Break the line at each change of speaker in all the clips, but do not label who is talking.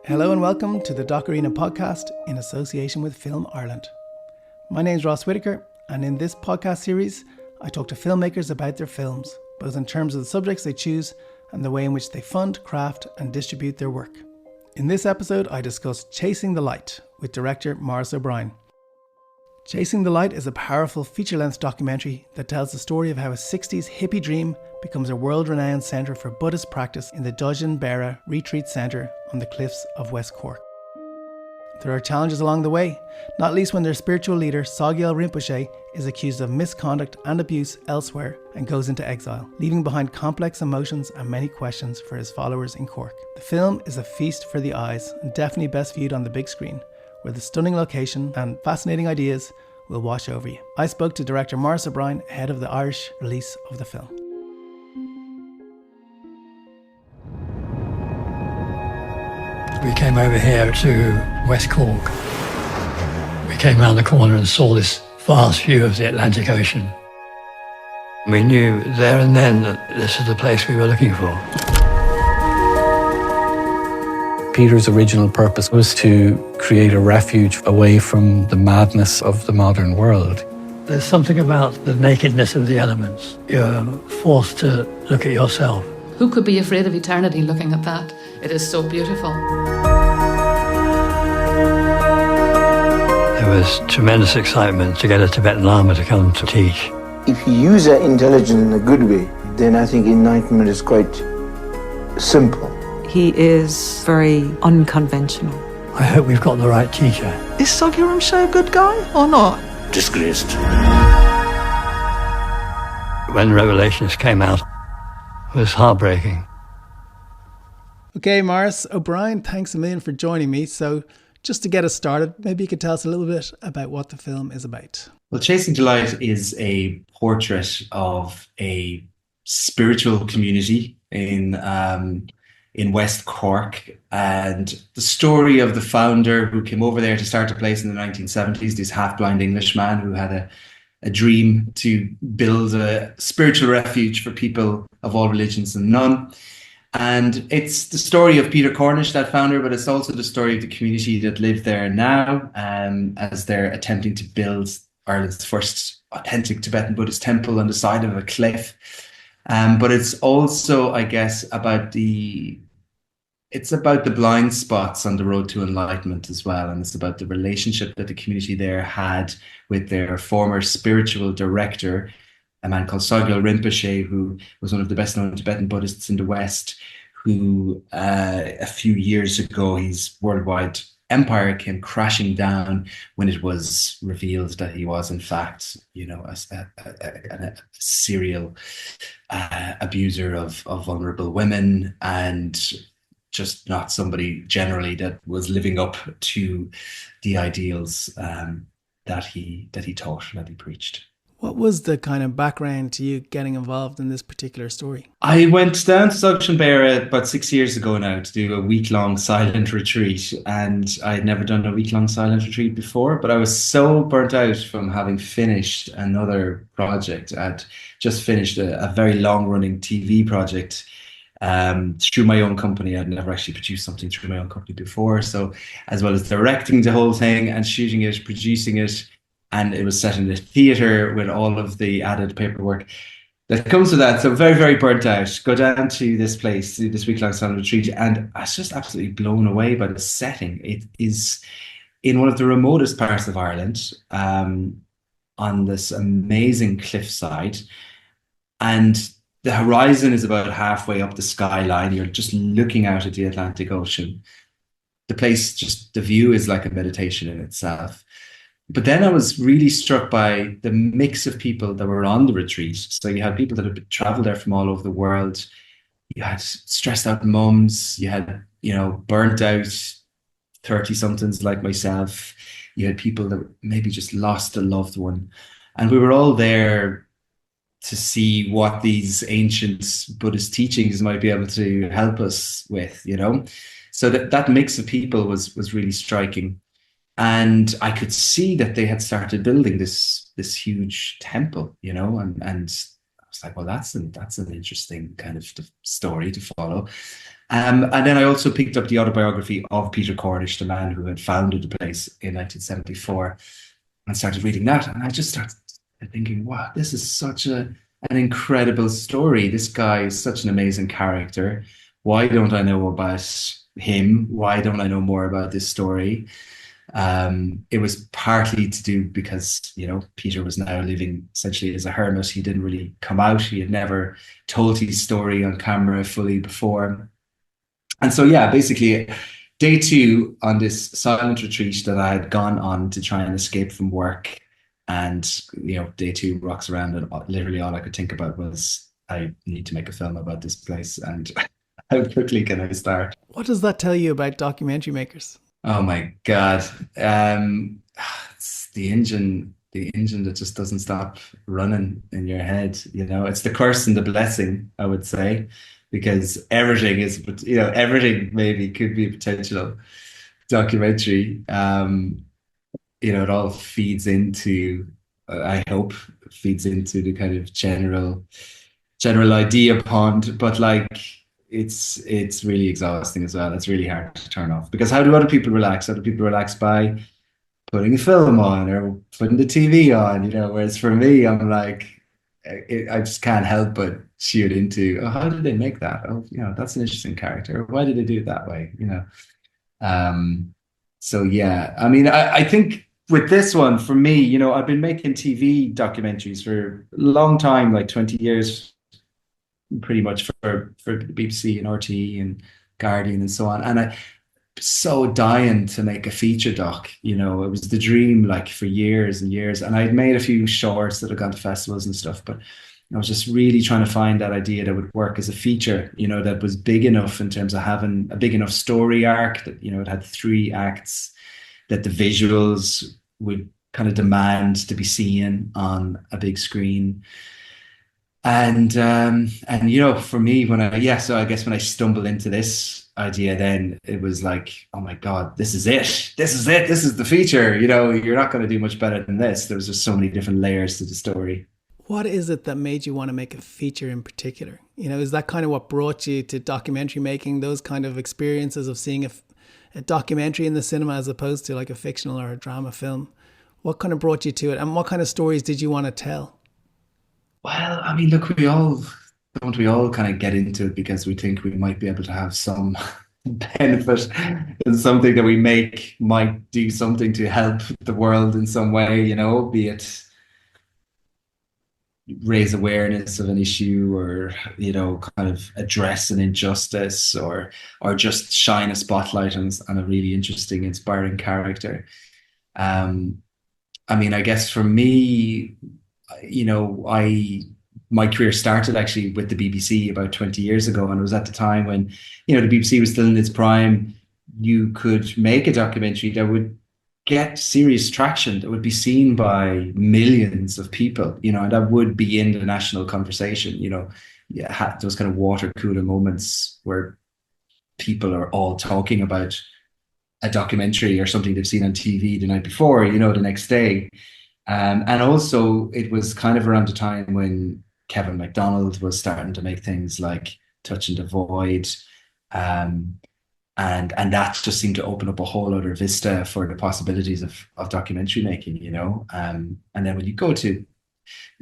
Hello and welcome to the DocArena Podcast in association with Film Ireland. My name is Ross Whitaker, and in this podcast series, I talk to filmmakers about their films, both in terms of the subjects they choose and the way in which they fund, craft and distribute their work. In this episode, I discuss Chasing the Light with director Maurice O'Brien. Chasing the Light is a powerful feature-length documentary that tells the story of how a 60s hippie dream becomes a world-renowned centre for Buddhist practice in the Dzogchen Beara retreat centre on the cliffs of West Cork. There are challenges along the way, not least when their spiritual leader, Sogyal Rinpoche, is accused of misconduct and abuse elsewhere and goes into exile, leaving behind complex emotions and many questions for his followers in Cork. The film is a feast for the eyes and definitely best viewed on the big screen, where the stunning location and fascinating ideas will wash over you. I spoke to director Maurice O'Brien ahead of the Irish release of the film.
We came over here to West Cork. We came around the corner and saw this vast view of the Atlantic Ocean. We knew there and then that this is the place we were looking for.
Peter's original purpose was to create a refuge away from the madness of the modern world.
There's something about the nakedness of the elements. You're forced to look at yourself.
Who could be afraid of eternity looking at that? It is so beautiful.
There was tremendous excitement to get a Tibetan Lama to come to teach.
If you use that intelligence in a good way, then I think enlightenment is quite simple.
He is very unconventional.
I hope we've got the right teacher.
Is Sogyal Rinpoche a good guy or not?
Disgraced.
When Revelations came out, it was heartbreaking.
Okay, Maurice O'Brien, thanks a million for joining me. So just to get us started, maybe you could tell us a little bit about what the film is about.
Well, Chasing the Light is a portrait of a spiritual community in West Cork, and the story of the founder who came over there to start a place in the 1970s, this half-blind Englishman who had a dream to build a spiritual refuge for people of all religions and none. And it's the story of Peter Cornish, that founder, but it's also the story of the community that live there now, as they're attempting to build Ireland's first authentic Tibetan Buddhist temple on the side of a cliff. But it's also, I guess, about the blind spots on the road to enlightenment as well. And it's about the relationship that the community there had with their former spiritual director, a man called Sogyal Rinpoche, who was one of the best known Tibetan Buddhists in the West, who a few years ago, his worldwide empire came crashing down when it was revealed that he was in fact, a serial abuser of vulnerable women, and just not somebody generally that was living up to the ideals that he taught, that he preached.
What was the kind of background to you getting involved in this particular story?
I went down to Dzogchen Beara about 6 years ago now to do a week-long silent retreat, and I had never done a week-long silent retreat before, but I was so burnt out from having finished another project. I'd just finished a very long-running TV project through my own company. I'd never actually produced something through my own company before, so as well as directing the whole thing and shooting it, producing it, and it was set in the theatre with all of the added paperwork that comes with that. So very, very burnt out. Go down to this place, to this week-long silent retreat, and I was just absolutely blown away by the setting. It is in one of the remotest parts of Ireland, on this amazing cliffside, and the horizon is about halfway up the skyline. You're just looking out at the Atlantic Ocean. The place, just the view is like a meditation in itself. But then I was really struck by the mix of people that were on the retreat. So you had people that had traveled there from all over the world. You had stressed out mums. You had, burnt out 30-somethings like myself. You had people that maybe just lost a loved one. And we were all there to see what these ancient Buddhist teachings might be able to help us with, So that mix of people was really striking. And I could see that they had started building this huge temple, and I was like, well, that's an interesting kind of story to follow. And then I also picked up the autobiography of Peter Cornish, the man who had founded the place in 1974, and started reading that. And I just started thinking, wow, this is such an incredible story. This guy is such an amazing character. Why don't I know about him? Why don't I know more about this story? It was partly to do because, Peter was now living essentially as a hermit. He didn't really come out. He had never told his story on camera fully before. And so, basically, day 2 on this silent retreat that I had gone on to try and escape from work. And, day 2 rocks around, and literally all I could think about was, I need to make a film about this place. And how quickly can I start?
What does that tell you about documentary makers?
Oh my God. It's the engine that just doesn't stop running in your head. It's the curse and the blessing, I would say, because everything maybe could be a potential documentary. It all feeds into, I hope, feeds into the kind of general idea pond, but it's really exhausting as well. It's really hard to turn off, because how do other people relax? Other people relax by putting a film on or putting the TV on, whereas for me, I'm like, I just can't help but shoot into, oh, how did they make that? Oh, that's an interesting character. Why did they do it that way? So yeah, I mean, I think with this one, for me, I've been making TV documentaries for a long time, like 20 years, pretty much for the BBC and RTE and Guardian and so on. And I so dying to make a feature doc. It was the dream for years and years. And I'd made a few shorts that had gone to festivals and stuff, but I was just really trying to find that idea that would work as a feature, that was big enough in terms of having a big enough story arc that, it had 3 acts, that the visuals would kind of demand to be seen on a big screen. And for me, so I guess when I stumbled into this idea, then it was like, oh my God, this is it. This is the feature. You're not going to do much better than this. There was just so many different layers to the story.
What is it that made you want to make a feature in particular? Is that kind of what brought you to documentary making, those kind of experiences of seeing a documentary in the cinema as opposed to like a fictional or a drama film? What kind of brought you to it, and what kind of stories did you want to tell?
Well, I mean, look, we all kind of get into it because we think we might be able to have some benefit in something that we make might do something to help the world in some way, be it raise awareness of an issue or, kind of address an injustice or just shine a spotlight on a really interesting, inspiring character. I mean, I guess for me, my career started actually with the BBC about 20 years ago. And it was at the time when, the BBC was still in its prime. You could make a documentary that would get serious traction, that would be seen by millions of people, and that would be in the national conversation, those kind of water cooler moments where people are all talking about a documentary or something they've seen on TV the night before, the next day. And also it was kind of around the time when Kevin MacDonald was starting to make things like Touching the Void. And that just seemed to open up a whole other vista for the possibilities of documentary making, And then when you go to,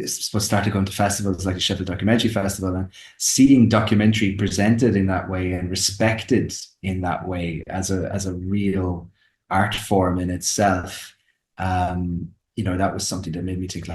started going to festivals like the Sheffield Documentary Festival and seeing documentary presented in that way and respected in that way as a real art form in itself, that was something that made me think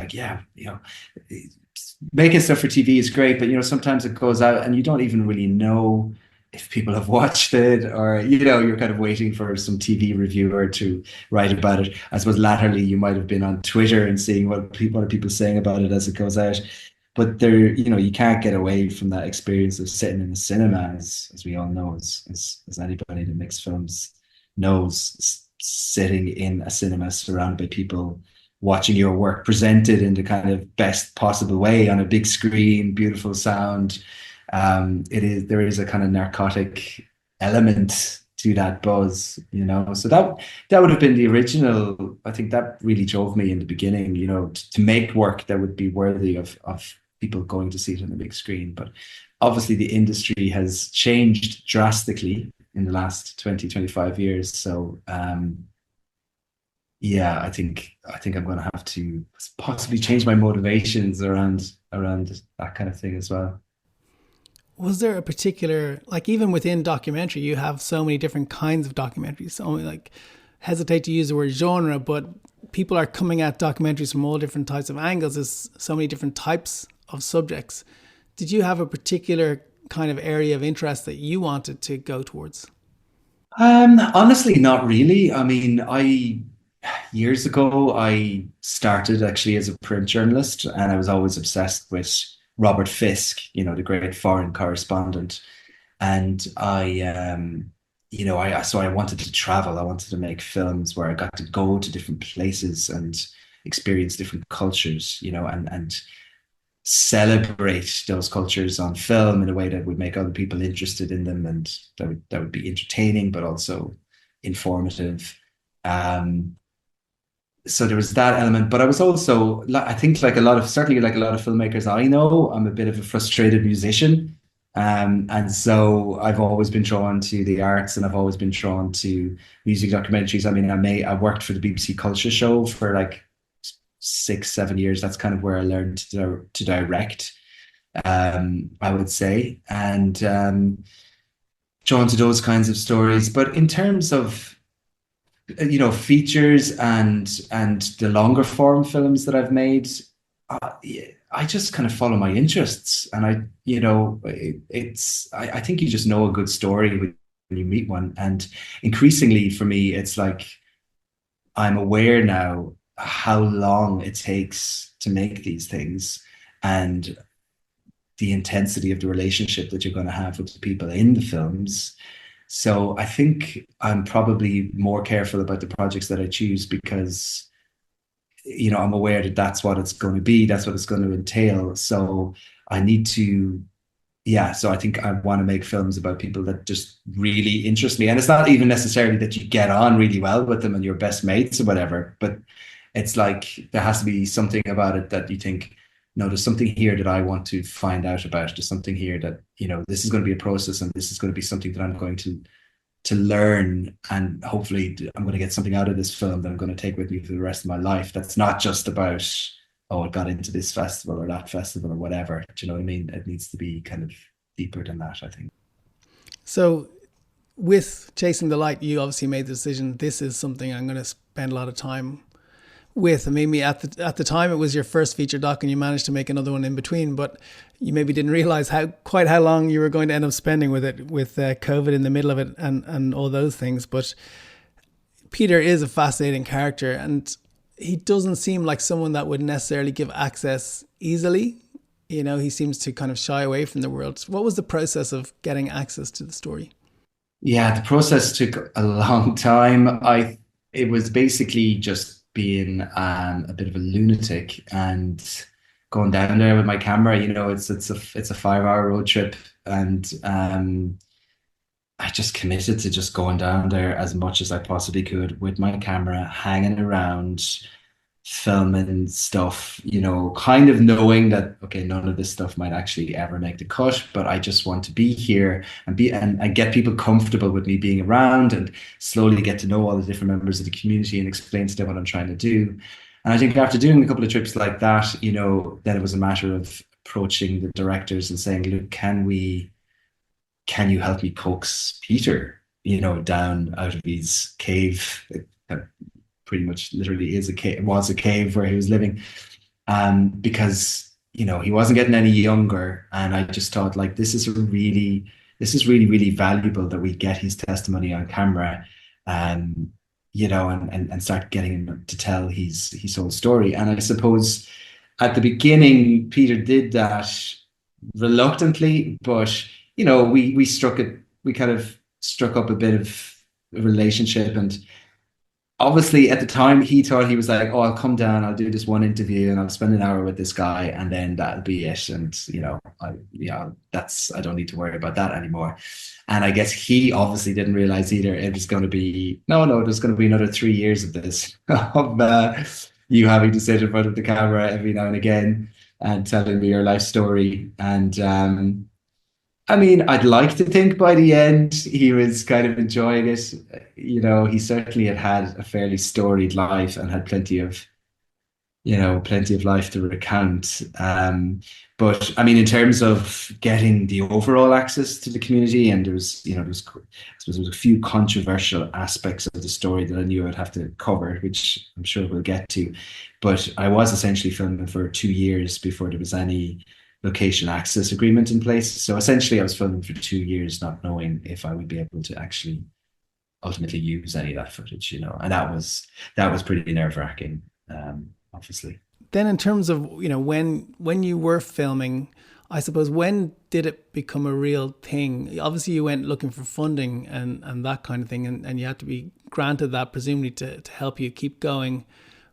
making stuff for TV is great, but sometimes it goes out and you don't even really know if people have watched it, or you're kind of waiting for some TV reviewer to write about it. I suppose latterly you might have been on Twitter and seeing what are people saying about it as it goes out. But there, you can't get away from that experience of sitting in the cinema, as we all know, as anybody that makes films knows, sitting in a cinema surrounded by people watching your work presented in the kind of best possible way on a big screen, beautiful sound. There is a kind of narcotic element to that buzz, so that would have been the original. I think that really drove me in the beginning, to make work that would be worthy of people going to see it on the big screen. But obviously the industry has changed drastically in the last 20, 25 years. So yeah, I think I'm going to have to possibly change my motivations around that kind of thing as well.
Was there a particular, like even within documentary, you have so many different kinds of documentaries. So like, hesitate to use the word genre, but people are coming at documentaries from all different types of angles. There's so many different types of subjects. Did you have a particular kind of area of interest that you wanted to go towards?
Honestly, not really. I mean, years ago, I started actually as a print journalist, and I was always obsessed with Robert Fisk, the great foreign correspondent. And so I wanted to travel. I wanted to make films where I got to go to different places and experience different cultures, and celebrate those cultures on film in a way that would make other people interested in them, and that would be entertaining, but also informative. So there was that element, but I was also, I think certainly like a lot of filmmakers I know, I'm a bit of a frustrated musician. And so I've always been drawn to the arts, and I've always been drawn to music documentaries. I mean, I worked for the BBC Culture Show for like 6-7 years. That's kind of where I learned to direct, I would say, and drawn to those kinds of stories. But in terms of features and the longer form films that I've made, I just kind of follow my interests, and I think you just know a good story when you meet one. And increasingly for me, it's like I'm aware now how long it takes to make these things, and the intensity of the relationship that you're going to have with the people in the films. So I think I'm probably more careful about the projects that I choose, because I'm aware that that's what it's going to be, that's what it's going to entail. So I need to, so I think I want to make films about people that just really interest me. And it's not even necessarily that you get on really well with them and you're best mates or whatever, but it's like there has to be something about it that you think, no, there's something here that I want to find out about. There's something here that, this is going to be a process, and this is going to be something that I'm going to learn, and hopefully I'm going to get something out of this film that I'm going to take with me for the rest of my life. That's not just about, oh, it got into this festival or that festival or whatever. Do you know what I mean? It needs to be kind of deeper than that, I think.
So with Chasing the Light, you obviously made the decision, this is something I'm going to spend a lot of time with. I mean, at the time it was your first feature doc, and you managed to make another one in between, but you maybe didn't realize quite how long you were going to end up spending with it, with COVID in the middle of it and all those things. But Peter is a fascinating character, and he doesn't seem like someone that would necessarily give access easily. He seems to kind of shy away from the world. What was the process of getting access to the story?
Yeah, the process took a long time. It was basically just being a bit of a lunatic and going down there with my camera. It's a 5-hour road trip, and I just committed to just going down there as much as I possibly could with my camera, hanging around, filming stuff, kind of knowing that, okay, none of this stuff might actually ever make the cut, but I just want to be here and get people comfortable with me being around, and slowly get to know all the different members of the community and explain to them what I'm trying to do. And I think after doing a couple of trips like that, then it was a matter of approaching the directors and saying, look, can you help me coax Peter, down out of his cave? Pretty much literally was a cave where he was living, because he wasn't getting any younger, and I just thought, like, this is really valuable that we get his testimony on camera, and start getting him to tell his whole story. And I suppose at the beginning Peter did that reluctantly, but we kind of struck up a bit of a relationship. And obviously at the time he thought, he was like, oh, I'll come down, I'll do this one interview and I'll spend an hour with this guy and then that'll be it. And, I don't need to worry about that anymore. And I guess he obviously didn't realize either it was going to be, there's going to be another 3 years of this, of you having to sit in front of the camera every now and again. and telling me your life story. And I mean, I'd like to think by the end he was kind of enjoying it. He certainly had a fairly storied life and had plenty of life to recount. But I mean, in terms of getting the overall access to the community, and there was a few controversial aspects of the story that I knew I'd have to cover, which I'm sure we'll get to. But I was essentially filming for 2 years before there was any location access agreement in place. So essentially I was filming for 2 years, not knowing if I would be able to actually ultimately use any of that footage, and that was pretty nerve-wracking, obviously.
Then in terms of, when you were filming, I suppose, when did it become a real thing? Obviously you went looking for funding and that kind of thing, and you had to be granted that presumably to help you keep going.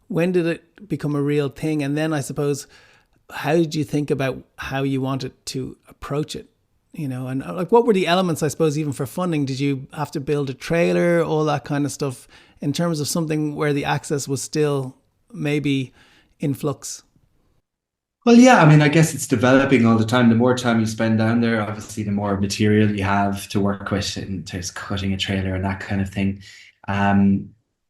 When did it become a real thing? And then I suppose, how did you think about how you wanted to approach it? And like, what were the elements, I suppose, even for funding? Did you have to build a trailer, all that kind of stuff, in terms of something where the access was still maybe in flux?
Well, yeah, I mean, I guess it's developing all the time. The more time you spend down there, obviously, the more material you have to work with in terms of cutting a trailer and that kind of thing.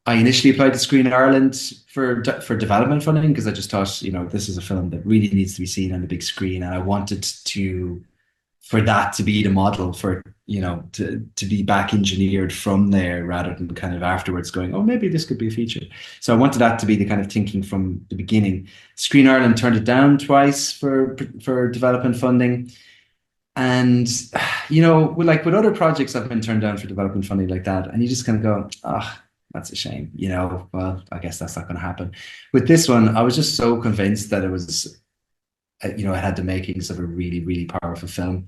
I initially applied to Screen Ireland for development funding because I just thought, this is a film that really needs to be seen on the big screen, and I wanted for that to be the model for, to be back engineered from there rather than kind of afterwards going, oh, maybe this could be a feature. So I wanted that to be the kind of thinking from the beginning. Screen Ireland turned it down twice for development funding. And, with other projects I've been turned down for development funding like that, and you just kind of go, that's a shame, well, I guess that's not going to happen. With this one, I was just so convinced that it was, it had the makings of a really, really powerful film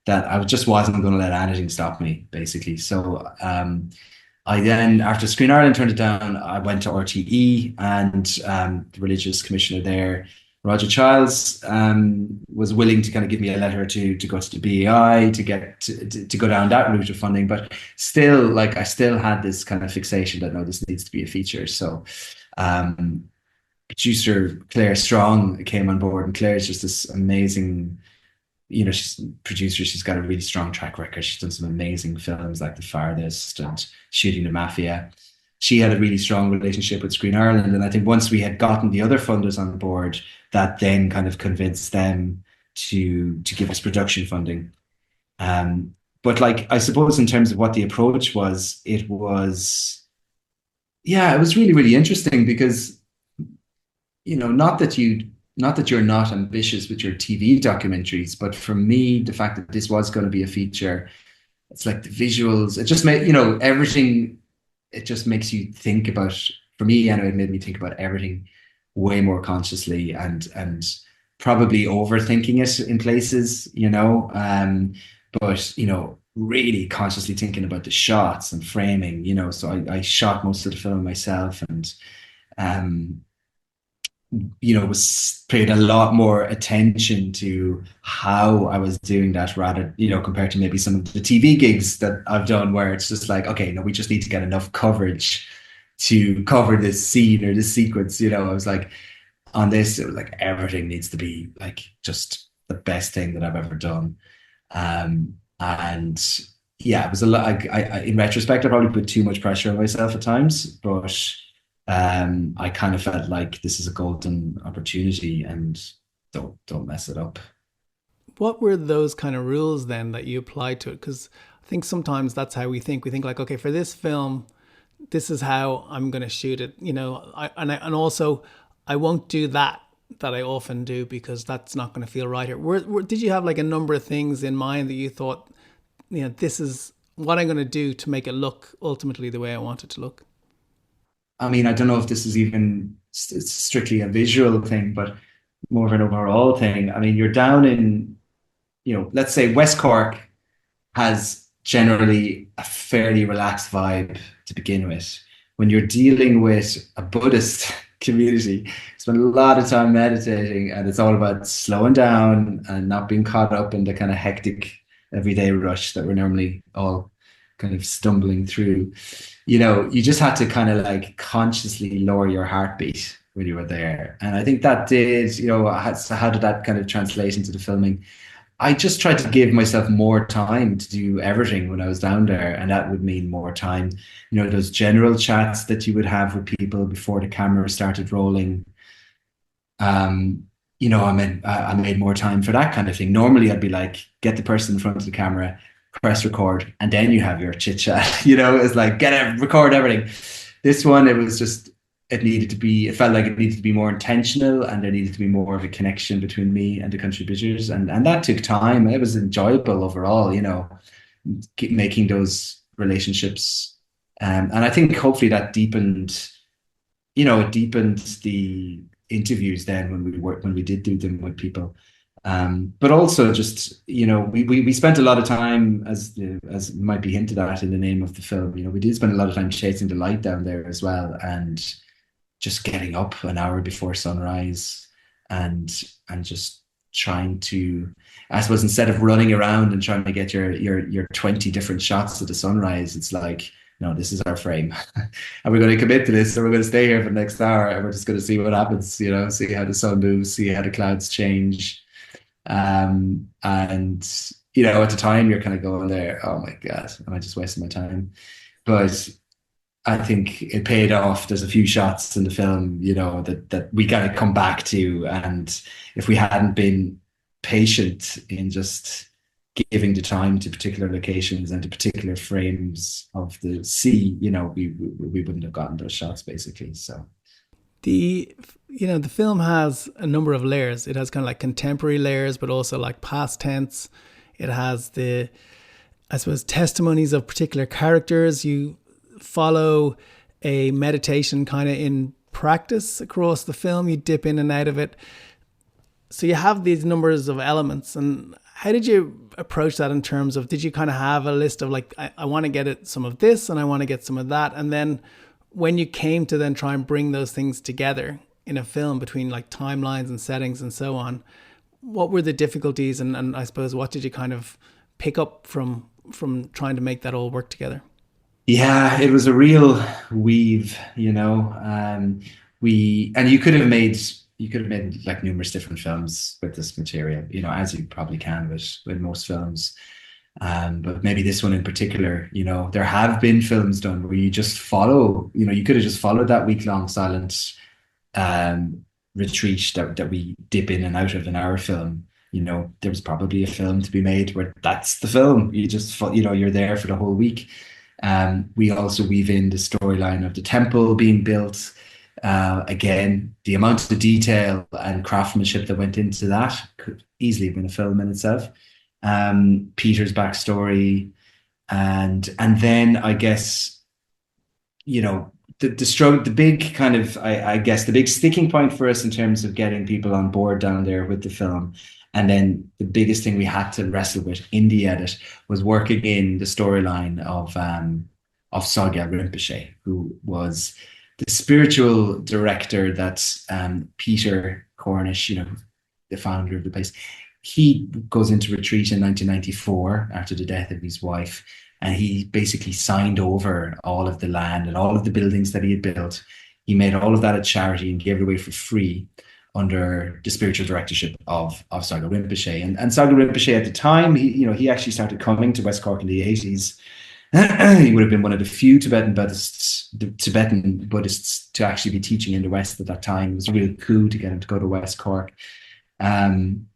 that I just wasn't going to let anything stop me, basically. So I then, after Screen Ireland turned it down, I went to RTE, and the religious commissioner there, Roger Childs, was willing to kind of give me a letter to go to the BEI to get to go down that route of funding. But still, I still had this kind of fixation that, no, this needs to be a feature. So producer Claire Strong came on board, and Claire's just this amazing, she's a producer. She's got a really strong track record. She's done some amazing films like The Farthest and Shooting the Mafia. She had a really strong relationship with Screen Ireland, and I think once we had gotten the other funders on board, that then kind of convinced them to give us production funding. But I suppose in terms of what the approach was, it was really, really interesting because, not that you're not ambitious with your TV documentaries, but for me, the fact that this was going to be a feature, it's like the visuals, it just made, everything, it just makes you think about, for me, it made me think about everything way more consciously and probably overthinking it in places, but, really consciously thinking about the shots and framing, so I shot most of the film myself, and, was paid a lot more attention to how I was doing that rather, compared to maybe some of the TV gigs that I've done where it's just like, okay, no, we just need to get enough coverage to cover this scene or this sequence. I was like, on this, it was like everything needs to be like just the best thing that I've ever done. And yeah, it was a lot. I in retrospect, I probably put too much pressure on myself at times, but I kind of felt like this is a golden opportunity and don't mess it up.
What were those kind of rules then that you applied to it? Because I think sometimes that's how we think. We think like, okay, for this film, this is how I'm going to shoot it, and also I won't do that I often do because that's not going to feel right. Did you have like a number of things in mind that you thought, this is what I'm going to do to make it look ultimately the way I want it to look?
I mean, I don't know if this is even strictly a visual thing, but more of an overall thing. I mean, you're down in, let's say West Cork has generally a fairly relaxed vibe to begin with. When you're dealing with a Buddhist community, spend a lot of time meditating, and it's all about slowing down and not being caught up in the kind of hectic everyday rush that we're normally all kind of stumbling through. You just had to kind of like consciously lower your heartbeat when you were there. And I think that did, how did that kind of translate into the filming? I just tried to give myself more time to do everything when I was down there, and that would mean more time. Those general chats that you would have with people before the camera started rolling. I made more time for that kind of thing. Normally, I'd be like, get the person in front of the camera, press record, and then you have your chit chat. It's like record everything. This one, it felt like it needed to be more intentional, and there needed to be more of a connection between me and the country visitors, and that took time. It was enjoyable overall, making those relationships, and I think hopefully that deepened. It deepened the interviews then when we did do them with people. But also just, we spent a lot of time, as might be hinted at in the name of the film, we did spend a lot of time chasing the light down there as well, and just getting up an hour before sunrise and just trying to, I suppose, instead of running around and trying to get your 20 different shots of the sunrise, it's like, no, this is our frame. And we're going to commit to this, so we're going to stay here for the next hour, and we're just going to see what happens, see how the sun moves, see how the clouds change. And at the time you're kind of going there, oh my God, am I just wasting my time? But I think it paid off. There's a few shots in the film, that we got to come back to. And if we hadn't been patient in just giving the time to particular locations and to particular frames of the sea, we wouldn't have gotten those shots basically. So
the film has a number of layers. It has kind of like contemporary layers, but also like past tense. It has I suppose, testimonies of particular characters. You follow a meditation kind of in practice across the film. You dip in and out of it. So you have these numbers of elements. And how did you approach that in terms of, did you kind of have a list of like, I want to get some of this and I want to get some of that? And then when you came to then try and bring those things together in a film between like timelines and settings and so on, what were the difficulties? And I suppose, what did you kind of pick up from trying to make that all work together?
Yeah, it was a real weave, and you could have made like numerous different films with this material, as you probably can with most films. But maybe this one in particular, there have been films done where you just follow, you could have just followed that week-long silent retreat that we dip in and out of in our film. There was probably a film to be made where that's the film. You just, you're there for the whole week. We also weave in the storyline of the temple being built. Again, the amount of detail and craftsmanship that went into that could easily have been a film in itself. Peter's backstory, and then I guess, the struggle, the big kind of, I guess the big sticking point for us in terms of getting people on board down there with the film. And then the biggest thing we had to wrestle with in the edit was working in the storyline of Sogyal Rinpoche, who was the spiritual director that Peter Cornish, the founder of the place, he goes into retreat in 1994 after the death of his wife, and he basically signed over all of the land and all of the buildings that he had built. He made all of that a charity and gave it away for free under the spiritual directorship of Sogyal Rinpoche. And Sogyal Rinpoche at the time, he actually started coming to West Cork in the 80s. He would have been one of the few Tibetan Buddhists to actually be teaching in the West at that time. It was a real coup to get him to go to West Cork. And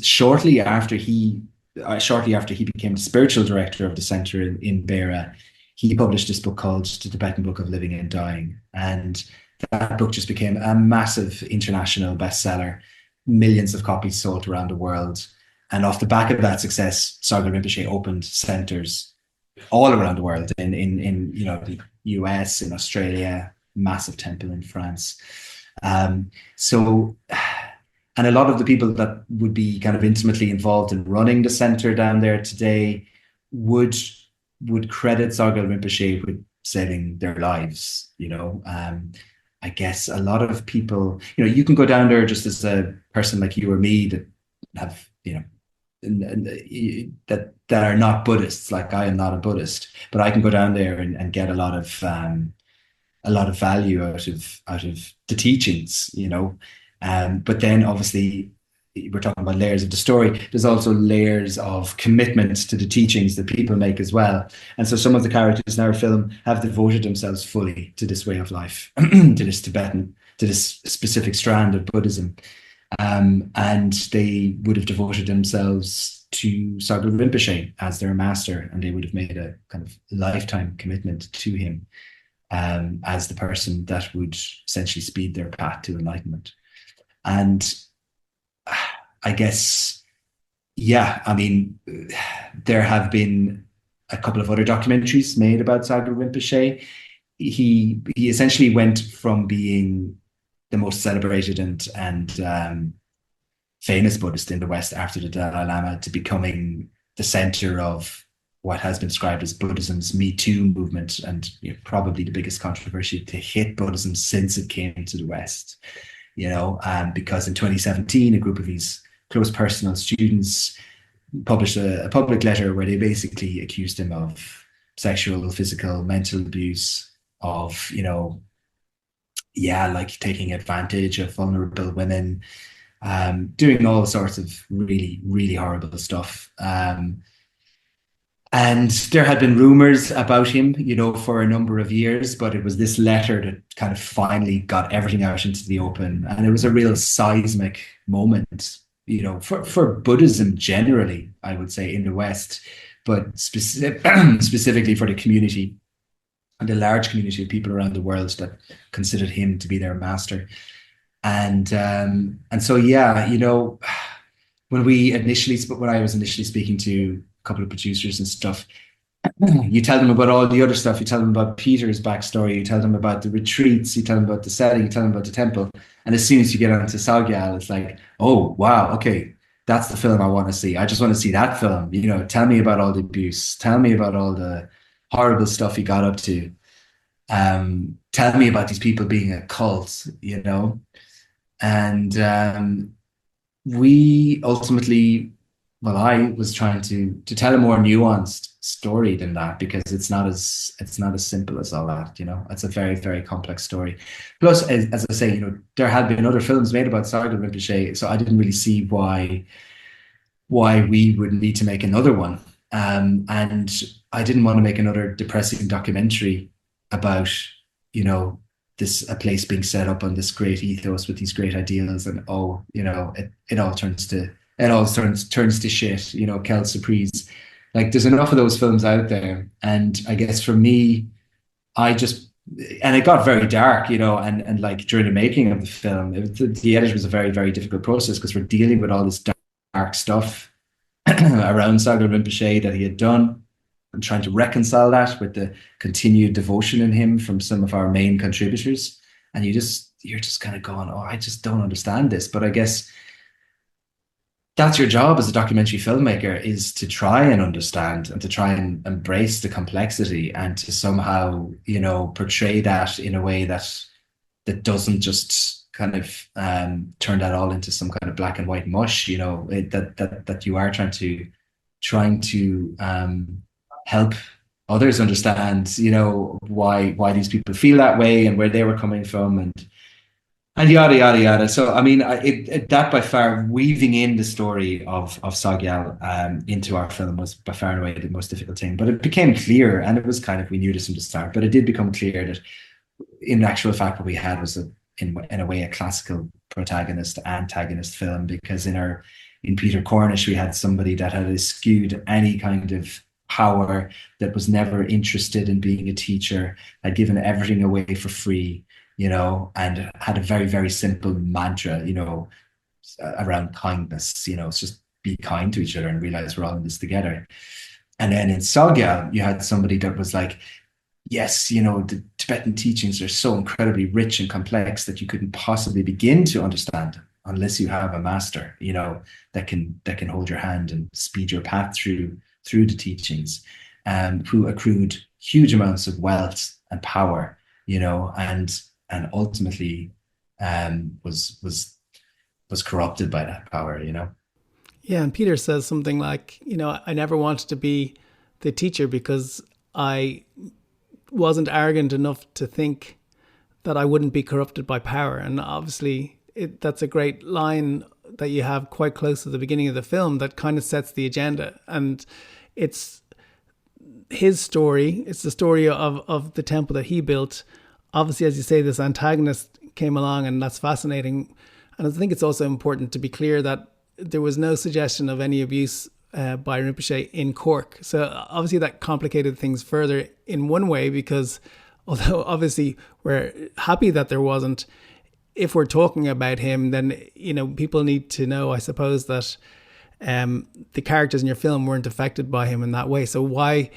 shortly after he became the spiritual director of the center in Beara, he published this book called The Tibetan Book of Living and Dying. And that book just became a massive international bestseller, millions of copies sold around the world. And off the back of that success, Sogyal Rinpoche opened centers all around the world, in the US, in Australia, massive temple in France. And a lot of the people that would be kind of intimately involved in running the center down there today would credit Sogyal Rinpoche with saving their lives. I guess a lot of people, you can go down there just as a person like you or me that have, that are not Buddhists. Like, I am not a Buddhist, but I can go down there and get a lot of a lot of value out of the teachings, but then obviously we're talking about layers of the story. There's also layers of commitment to the teachings that people make as well. And so some of the characters in our film have devoted themselves fully to this way of life, to this specific strand of Buddhism. And they would have devoted themselves to Sogyal Rinpoche as their master, and they would have made a kind of lifetime commitment to him as the person that would essentially speed their path to enlightenment. And I guess, there have been a couple of other documentaries made about Sogyal Rinpoche. He essentially went from being the most celebrated and famous Buddhist in the West after the Dalai Lama to becoming the center of what has been described as Buddhism's Me Too movement, and probably the biggest controversy to hit Buddhism since it came to the West. Because in 2017, a group of his close personal students published a public letter where they basically accused him of sexual, physical, mental abuse, of, taking advantage of vulnerable women, doing all sorts of really, really horrible stuff. And there had been rumors about him, for a number of years, but it was this letter that kind of finally got everything out into the open. And it was a real seismic moment, for Buddhism generally, I would say, in the West, but specifically for the community, and the large community of people around the world that considered him to be their master. And so, when I was initially speaking to a couple of producers and stuff, you tell them about all the other stuff. You tell them about Peter's backstory. You tell them about the retreats. You tell them about the setting. You tell them about the temple. And as soon as you get onto Sogyal, it's like, oh, wow, okay, that's the film I want to see. I just want to see that film. Tell me about all the abuse. Tell me about all the horrible stuff he got up to. Tell me about these people being a cult, And we ultimately, I was trying to tell a more nuanced story than that, because it's not as simple as all that. It's a very, very complex story. Plus, as I say, there had been other films made about Sogyal Rinpoche, so I didn't really see why we would need to make another one. And I didn't want to make another depressing documentary about, a place being set up on this great ethos with these great ideals, and it all turns to shit, quelle surprise. Like, there's enough of those films out there, and I guess for me, and it got very dark, and like during the making of the film, the edit was a very, very difficult process, because we're dealing with all this dark stuff around Sogyal Rinpoche that he had done, and trying to reconcile that with the continued devotion in him from some of our main contributors. And you're just kind of going, oh, I just don't understand this. But I guess that's your job as a documentary filmmaker, is to try and understand and to try and embrace the complexity, and to somehow, portray that in a way that doesn't just kind of turn that all into some kind of black and white mush, that you are trying to help others understand, why these people feel that way and where they were coming from, and yada, yada, yada. So, that by far, weaving in the story of Sogyal into our film was by far and away the most difficult thing. But it became clear, and it was kind of, we knew this from the start, but it did become clear that in actual fact, what we had was in a way, a classical protagonist-antagonist film, because in Peter Cornish, we had somebody that had eschewed any kind of power, that was never interested in being a teacher, had given everything away for free, and had a very, very simple mantra, around kindness. It's just be kind to each other and realize we're all in this together. And then in Sogyal, you had somebody that was like, yes, the Tibetan teachings are so incredibly rich and complex that you couldn't possibly begin to understand unless you have a master, that can hold your hand and speed your path through the teachings, who accrued huge amounts of wealth and power, and ultimately was corrupted by that power,
Yeah, and Peter says something like, I never wanted to be the teacher because I wasn't arrogant enough to think that I wouldn't be corrupted by power. And obviously that's a great line that you have quite close to the beginning of the film that kind of sets the agenda. And it's his story. It's the story of the temple that he built. Obviously, as you say, this antagonist came along, and that's fascinating. And I think it's also important to be clear that there was no suggestion of any abuse by Rinpoche in Cork. So obviously that complicated things further in one way, because although obviously we're happy that there wasn't, if we're talking about him, then, you know, people need to know, I suppose, that the characters in your film weren't affected by him in that way. So why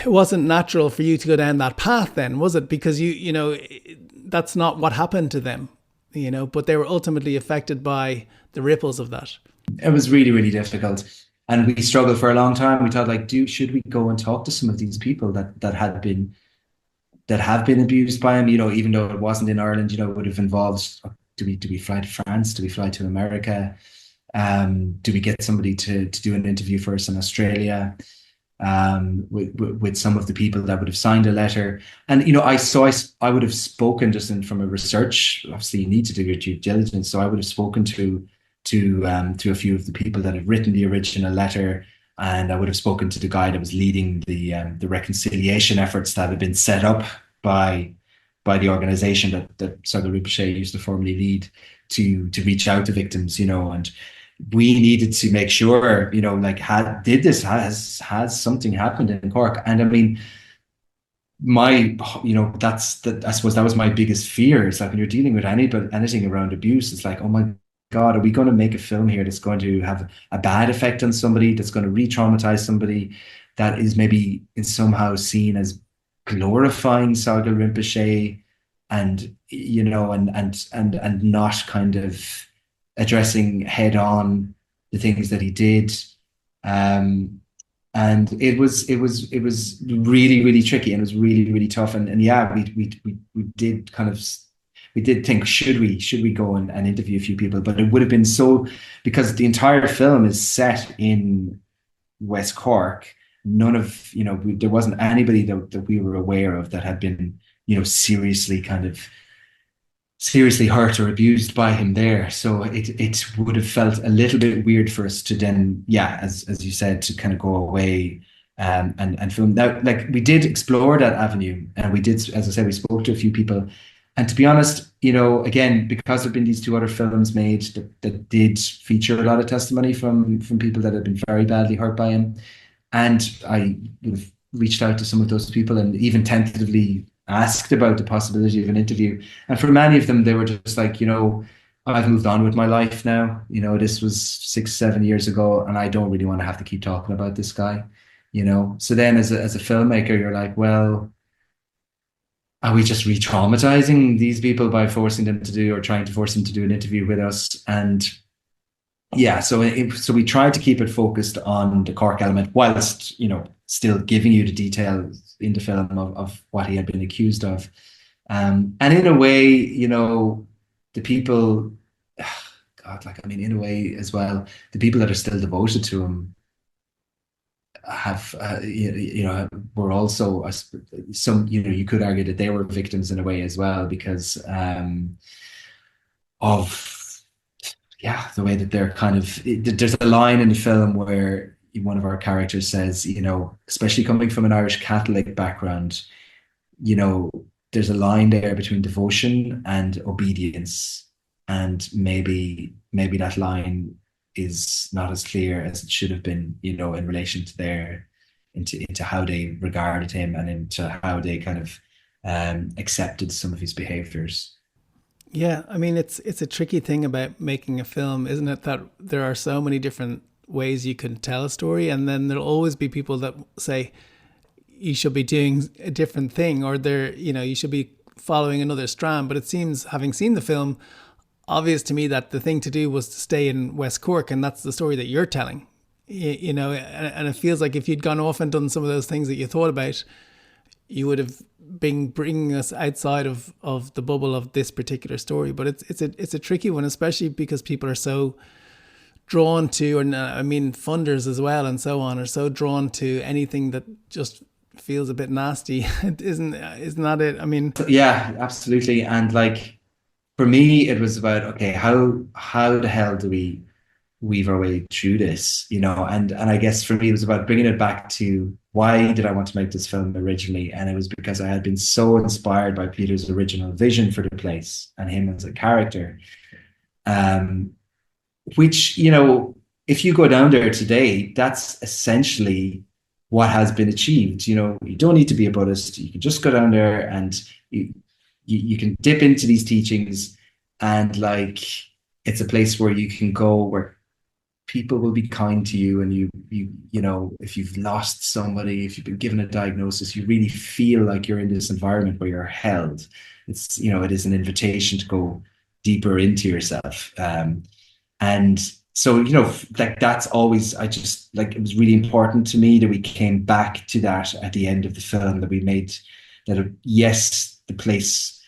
it wasn't natural for you to go down that path then, was it? Because you know, that's not what happened to them, you know, but they were ultimately affected by the ripples of that.
It was really, really difficult. And we struggled for a long time. We thought, like, should we go and talk to some of these people that have been abused by him, you know, even though it wasn't in Ireland, you know, it would have involved, do we fly to France? Do we fly to America? Do we get somebody to do an interview for us in Australia with some of the people that would have signed a letter? And, you know, I would have spoken just from a research, obviously you need to do your due diligence. So I would have spoken to a few of the people that had written the original letter, and I would have spoken to the guy that was leading the reconciliation efforts that had been set up by the organization that Sogyal Rinpoche used to formerly lead to reach out to victims, you know. And we needed to make sure, you know, like, has something happened in Cork? And I mean, I suppose that was my biggest fear. It's like when you're dealing with anything around abuse, it's like, oh my God, are we going to make a film here that's going to have a bad effect on somebody, that's going to re-traumatize somebody, that is maybe somehow seen as glorifying Sogyal Rinpoche, and, you know, and not kind of addressing head on the things that he did. And it was really, really tricky, and it was really, really tough. And yeah, we did kind of, we did think, should we go and interview a few people? But it would have been so, because the entire film is set in West Cork. None of, you know, there wasn't anybody that we were aware of that had been, you know, seriously hurt or abused by him there. So it would have felt a little bit weird for us to then, yeah, as you said, to kind of go away and film. Now, like, we did explore that avenue, and we did, as I said, we spoke to a few people. And to be honest, you know, again, because there've been these two other films made that did feature a lot of testimony from people that had been very badly hurt by him. And I would have reached out to some of those people and even tentatively asked about the possibility of an interview. And for many of them, they were just like, you know, I've moved on with my life now. You know, this was 6-7 years ago, and I don't really want to have to keep talking about this guy, you know. So then as a filmmaker, you're like, well, are we just re-traumatizing these people by forcing them to do, or trying to force them to do an interview with us? And yeah, so we tried to keep it focused on the Cork element, whilst, you know, still giving you the details in the film of what he had been accused of. And in a way, you know, the people, God, like, I mean, in a way as well, the people that are still devoted to him have, you know, were also some, you know, you could argue that they were victims in a way as well, because of, yeah, the way that they're kind of, there's a line in the film where one of our characters says, you know, especially coming from an Irish Catholic background, you know, there's a line there between devotion and obedience. And maybe that line is not as clear as it should have been, you know, in relation to into how they regarded him, and into how they kind of accepted some of his behaviors.
Yeah, I mean, it's a tricky thing about making a film, isn't it? That there are so many different ways you can tell a story, and then there'll always be people that say you should be doing a different thing, or you know, you should be following another strand. But it seems, having seen the film, obvious to me that the thing to do was to stay in West Cork, and that's the story that you're telling. You know, and it feels like if you'd gone off and done some of those things that you thought about, you would have been bringing us outside of the bubble of this particular story. But it's a tricky one, especially because people are so drawn to, and I mean funders as well and so on, are so drawn to anything that just feels a bit nasty. Isn't that it? I mean,
Yeah, absolutely. And like for me, it was about, okay, how the hell do we weave our way through this, and I guess for me it was about bringing it back to why did I want to make this film originally, and it was because I had been so inspired by Peter's original vision for the place and him as a character, which if you go down there today, that's essentially what has been achieved. You don't need to be a Buddhist. You can just go down there and you can dip into these teachings, and like it's a place where you can go where people will be kind to you, and you if you've lost somebody, if you've been given a diagnosis, you really feel like you're in this environment where you're held. It's it is an invitation to go deeper into yourself, and so like that's always, I just like, it was really important to me that we came back to that at the end of the film, that we made that yes, the place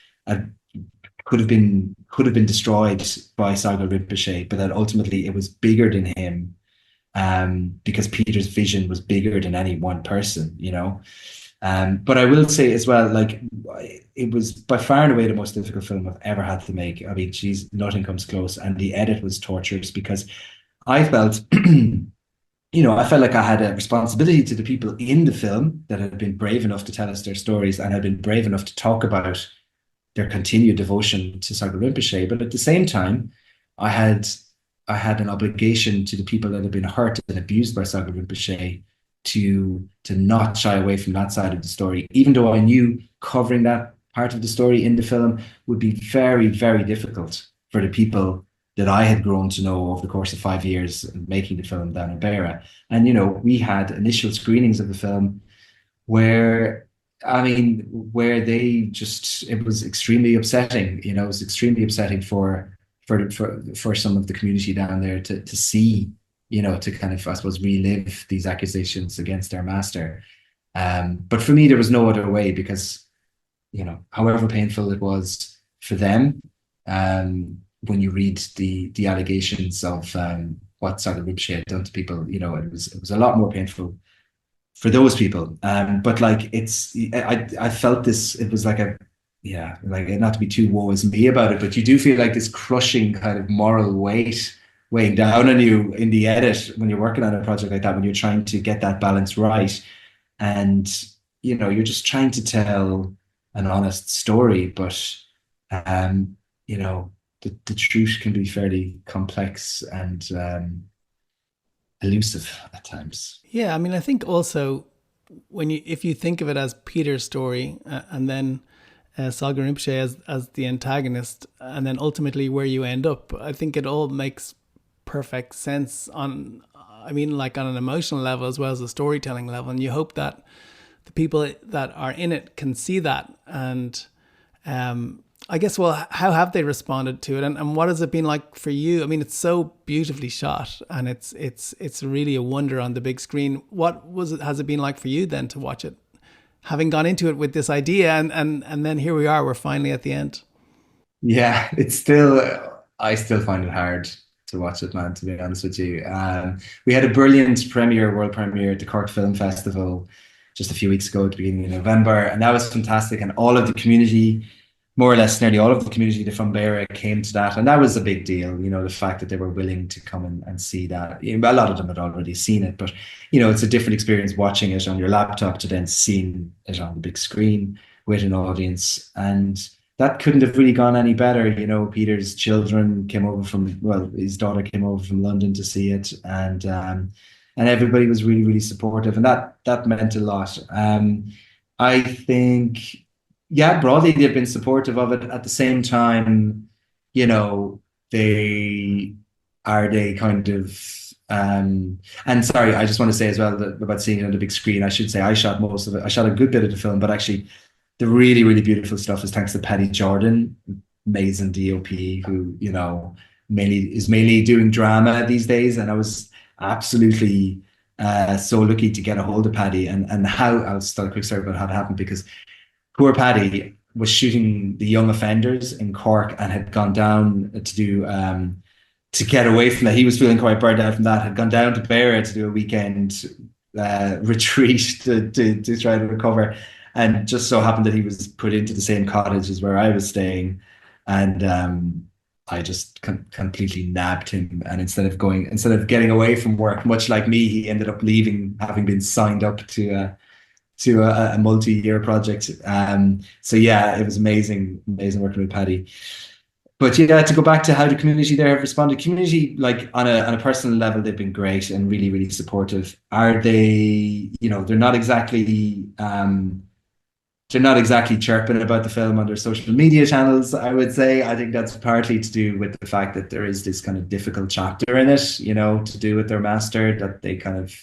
could have been destroyed by Sogyal Rinpoche, but that ultimately it was bigger than him, because Peter's vision was bigger than any one person, But I will say as well, like, it was by far and away the most difficult film I've ever had to make. I mean, geez, nothing comes close, and the edit was torturous because I felt, I felt like I had a responsibility to the people in the film that had been brave enough to tell us their stories and had been brave enough to talk about their continued devotion to Sogyal Rinpoche. But at the same time, I had an obligation to the people that had been hurt and abused by Sogyal Rinpoche to not shy away from that side of the story, even though I knew covering that part of the story in the film would be very, very difficult for the people that I had grown to know over the course of 5 years making the film down in Beara. And, we had initial screenings of the film where they just, it was extremely upsetting. It was extremely upsetting for some of the community down there to see, to kind of, I suppose, relive these accusations against their master. But for me, there was no other way, because, however painful it was for them, when you read the allegations of what Sogyal Rinpoche had done to people, it was a lot more painful for those people. But like, I felt this, it was like like, not to be too woe is me about it, but you do feel like this crushing kind of moral weight weighing down on you in the edit when you're working on a project like that, when you're trying to get that balance right. And, you're just trying to tell an honest story, but, the truth can be fairly complex and elusive at times.
Yeah, I mean, I think also if you think of it as Peter's story, and then Sogyal Rinpoche as the antagonist, and then ultimately where you end up, I think it all makes perfect sense on an emotional level as well as a storytelling level. And you hope that the people that are in it can see that. And I guess, well, how have they responded to it, and what has it been like for you? I mean, it's so beautifully shot, and it's really a wonder on the big screen. What has it been like for you then to watch it, having gone into it with this idea, and then here we are, we're finally at the end?
Yeah, I still find it hard to watch it, man, to be honest with you. We had a brilliant world premiere at the Cork Film Festival just a few weeks ago at the beginning of November, and that was fantastic. And all of the community, more or less nearly all of the community from Beara came to that, and that was a big deal. The fact that they were willing to come and see that. A lot of them had already seen it, but it's a different experience watching it on your laptop to then seeing it on the big screen with an audience, and that couldn't have really gone any better. Peter's children came over his daughter came over from London to see it, and everybody was really, really supportive, and that meant a lot. I think, yeah, broadly they've been supportive of it. At the same time, they kind of, and sorry, I just want to say as well that about seeing it on the big screen, I should say I shot most of it. I shot a good bit of the film, but actually the really, really beautiful stuff is thanks to Paddy Jordan, amazing DOP, who, is mainly doing drama these days. And I was absolutely so lucky to get a hold of Paddy, and how, I'll start a quick story about how it happened, because poor Paddy was shooting the young offenders in Cork and had gone down to do, to get away from that. He was feeling quite burned out from that, had gone down to Beara to do a weekend retreat to try to recover. And just so happened that he was put into the same cottage as where I was staying. And I just completely nabbed him. And instead of getting away from work, much like me, he ended up leaving, having been signed up to a multi-year project. So yeah, it was amazing working with Paddy. But yeah, to go back to how the community there have responded, community, like on a personal level, they've been great and really, really supportive. Are they, they're not exactly chirping about the film on their social media channels, I would say. I think that's partly to do with the fact that there is this kind of difficult chapter in it, to do with their master, that they kind of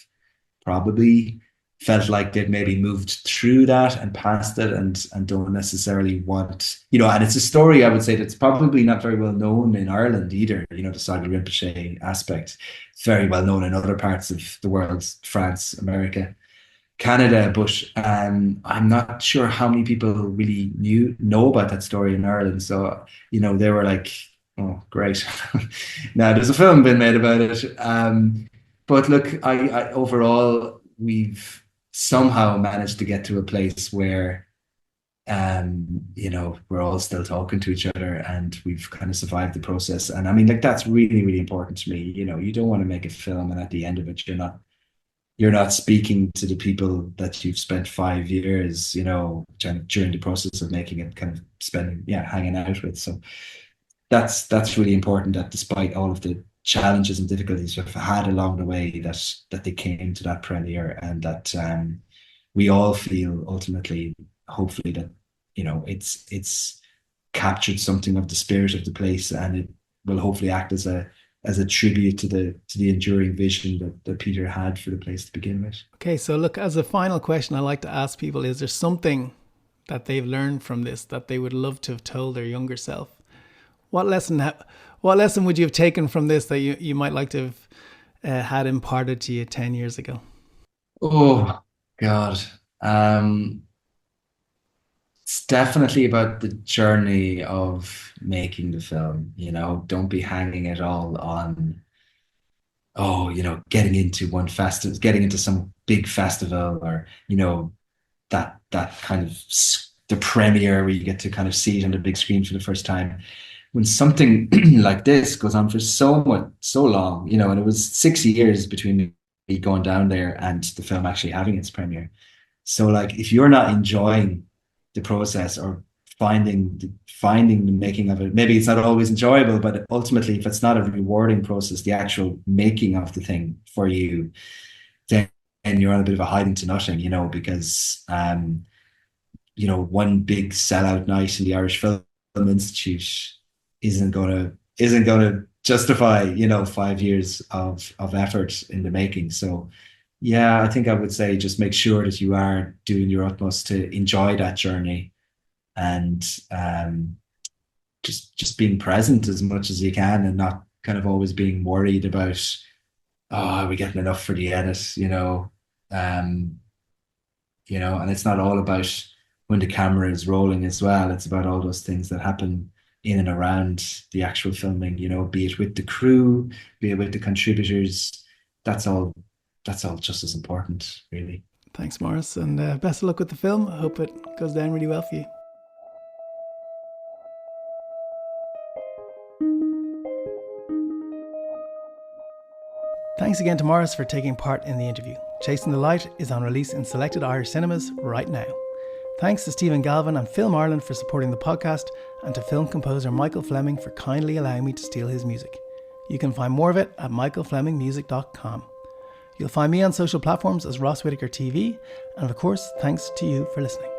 probably felt like they'd maybe moved through that and past it and don't necessarily want, and it's a story, I would say, that's probably not very well known in Ireland either, the Sogyal Rinpoche aspect. It's very well known in other parts of the world, France, America, Canada, but I'm not sure how many people really know about that story in Ireland. So, they were like, oh, great. Now there's a film been made about it. But look, I overall, we've somehow managed to get to a place where, we're all still talking to each other and we've kind of survived the process. And I mean, like, that's really, really important to me. You don't want to make a film and at the end of it, you're not speaking to the people that you've spent 5 years, during the process of making it, kind of hanging out with. So that's really important, that despite all of the challenges and difficulties we've had along the way, that they came to that premiere, and that we all feel ultimately, hopefully, that it's captured something of the spirit of the place, and it will hopefully act as a tribute to the enduring vision that Peter had for the place to begin with.
Okay, so look, as a final question, I like to ask people: is there something that they've learned from this that they would love to have told their younger self? What lesson would you have taken from this that you might like to have had imparted to you 10 years ago?
Oh, God. It's definitely about the journey of making the film. Don't be hanging it all on, getting into one festival, getting into some big festival, or, that kind of the premiere where you get to kind of see it on the big screen for the first time. When something like this goes on for so long, and it was 6 years between me going down there and the film actually having its premiere. So, like, if you're not enjoying the process or finding the making of it, maybe it's not always enjoyable, but ultimately, if it's not a rewarding process, the actual making of the thing for you, then you're on a bit of a hiding to nothing, because one big sellout night in the Irish Film Institute isn't going to justify 5 years of effort in the making. So yeah, I think I would say just make sure that you are doing your utmost to enjoy that journey, and just being present as much as you can, and not kind of always being worried about, are we getting enough for the edit, and it's not all about when the camera is rolling as well. It's about all those things that happen in and around the actual filming, be it with the crew, be it with the contributors. That's all just as important, really.
Thanks, Maurice, and best of luck with the film. I hope it goes down really well for you. Thanks again to Maurice for taking part in the interview. Chasing the Light is on release in selected Irish cinemas right now. Thanks to Stephen Galvin and Film Ireland for supporting the podcast, and to film composer Michael Fleming for kindly allowing me to steal his music. You can find more of it at michaelflemingmusic.com. You'll find me on social platforms as Ross Whitaker TV, and of course, thanks to you for listening.